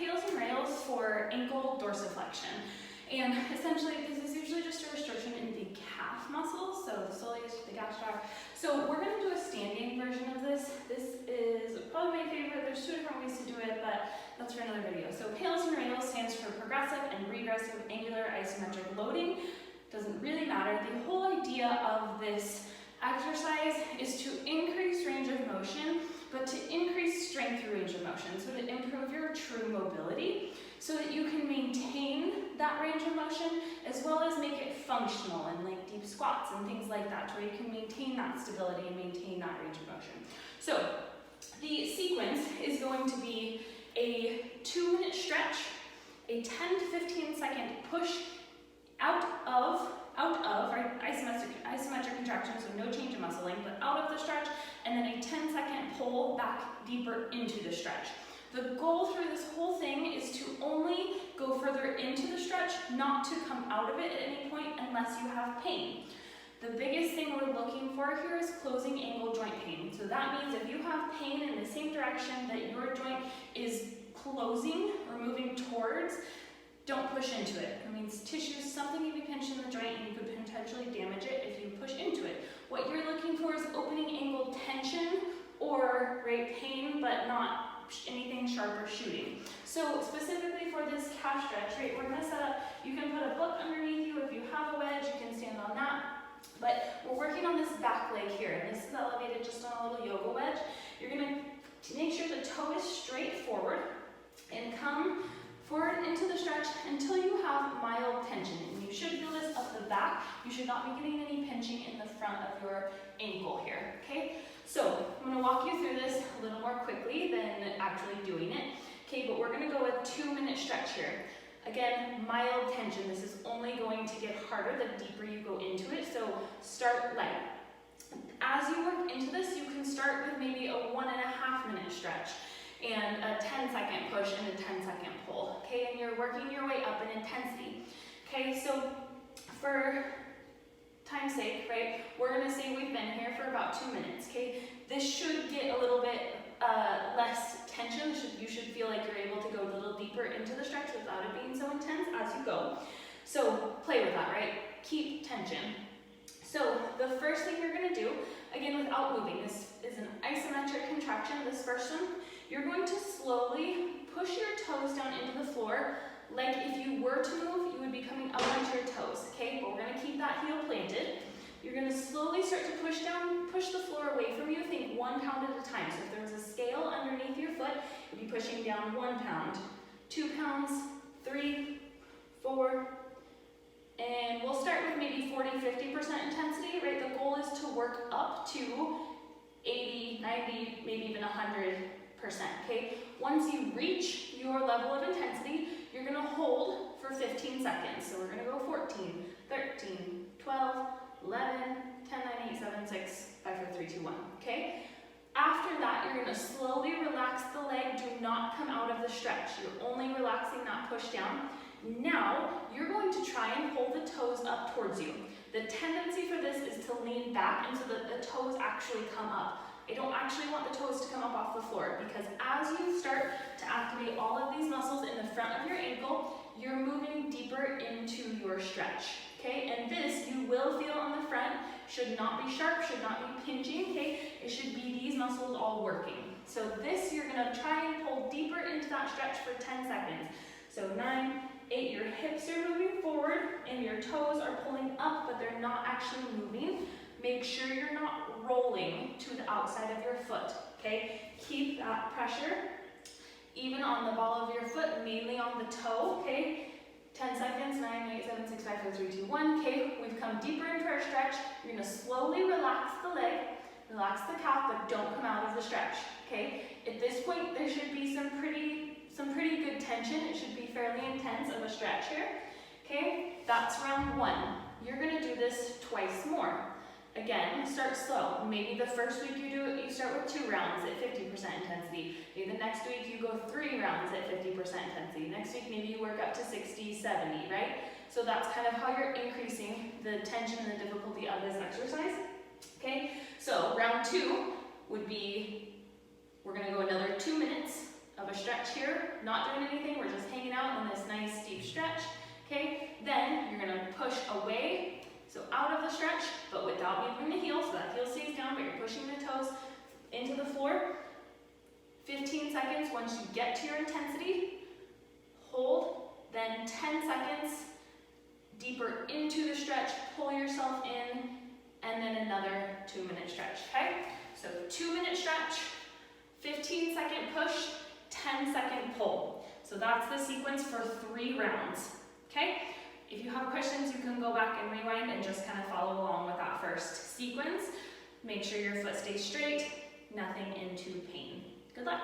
PAILS and rails for ankle dorsiflexion. And essentially, this is usually just a restriction in the calf muscles, so the soleus, the gastroc. So we're going to do a standing version of this. This is probably my favorite. There's two different ways to do it, but that's for another video. So PAILS and rails stands for progressive and regressive angular isometric loading. Doesn't really matter. The whole idea of this exercise is to increase range of motion, but to increase strength through range of motion, so to improve your true mobility, so that you can maintain that range of motion, as well as make it functional in like deep squats and things like that, where you can maintain that stability and maintain that range of motion. So the sequence is going to be a 2-minute stretch, a 10 to 15 second push out of right, isometric contraction, so no change in muscle length, but out of the stretch, and then a 10-second pull back deeper into the stretch. The goal through this whole thing is to only go further into the stretch, not to come out of it at any point unless you have pain. The biggest thing we're looking for here is closing ankle joint pain. So that means if you have pain in the same direction that your joint is closing or moving towards, don't push into it. It means tissue, something you can pinch in the joint, and you could potentially damage it if you push into it. What you're looking for is opening ankle tension or pain, but not anything sharp or shooting. So specifically for this calf stretch, right, we're gonna set up, you can put a book underneath you. If you have a wedge, you can stand on that. But we're working on this back leg here, and this is elevated just on a little yoga wedge. You're gonna make sure the toe is straight forward and come forward into the stretch until you have mild tension. And you should feel this up the back. You should not be getting any pinching in the front of your ankle here, okay? So I'm gonna walk you through this a little more quickly than actually doing it. Okay, but we're gonna go with 2-minute stretch here. Again, mild tension. This is only going to get harder the deeper you go into it, so start light. As you work into this, you can start with maybe a 1.5-minute stretch and a 10-second push and a 10-second pull, okay? And you're working your way up in intensity. Okay, so for time's sake, right, we're gonna say we've been here for about 2 minutes, okay? This should get a little bit less tension. You should feel like you're able to go a little deeper into the stretch without it being so intense as you go. So play with that, right? Keep tension. So the first thing you're gonna do, again without moving, this is an isometric contraction, this first one. You're going to slowly push your toes down into the floor. Like if you were to move, you would be coming up onto your toes, okay? But we're gonna keep that heel planted. You're gonna slowly start to push the floor away from you. Think 1 pound at a time. So if there was a scale underneath your foot, you'd be pushing down 1 pound, 2 pounds, 3, 4, and we'll start with maybe 40-50% intensity, right? The goal is to work up to 80, 90, maybe even 100%, okay? Once you reach your level of intensity, you're gonna hold for 15 seconds. So we're gonna go 14, 13, 12, 11, 10, 9, 8, 7, 6, 5, 4, 3, 2, 1, okay? After that, you're gonna slowly relax the leg. Do not come out of the stretch. You're only relaxing that push down. Now, you're going to try and pull the toes up towards you. The tendency for this is to lean back and so that the toes actually come up. I don't actually want the toes to come up off the floor, because as you start to activate all of these muscles in the front of your ankle, you're moving deeper into your stretch, okay? And this you will feel on the front, should not be sharp, should not be pinching, okay? It should be these muscles all working. So this, you're gonna try and pull deeper into that stretch for 10 seconds. So 9, 8, your hips are moving forward and your toes are pulling up, but they're not actually moving. Make sure you're not rolling to the outside of your foot, okay? Keep that pressure even on the ball of your foot, mainly on the toe, okay? 10 seconds, 9, 8, 7, 6, 5, 4, 3, 2, 1, okay? We've come deeper into our stretch. You're gonna slowly relax the leg, relax the calf, but don't come out of the stretch, okay? At this point, there should be some pretty good tension. It should be fairly intense of a stretch here, okay? That's round 1. You're gonna do this twice more. Again, start slow. Maybe the first week you do it, you start with 2 rounds at 50% intensity. Maybe the next week you go 3 rounds at 50% intensity. Next week maybe you work up to 60, 70, right? So that's kind of how you're increasing the tension and the difficulty of this exercise. Okay, so round 2 would be, we're gonna go another 2 minutes of a stretch here not doing anything, we're just hanging out in this nice deep stretch, okay? Then you're gonna push away, so out of the stretch, but without moving the heel, so that heel stays down, but you're pushing the toes into the floor. 15 seconds once you get to your intensity, hold, then 10 seconds, deeper into the stretch, pull yourself in, and then another 2-minute stretch, okay? So 2-minute stretch, 15-second push, 10-second pull. So that's the sequence for 3 rounds, okay? If you have questions, you can go back and rewind and just kind of follow along with that first sequence. Make sure your foot stays straight, nothing into pain. Good luck.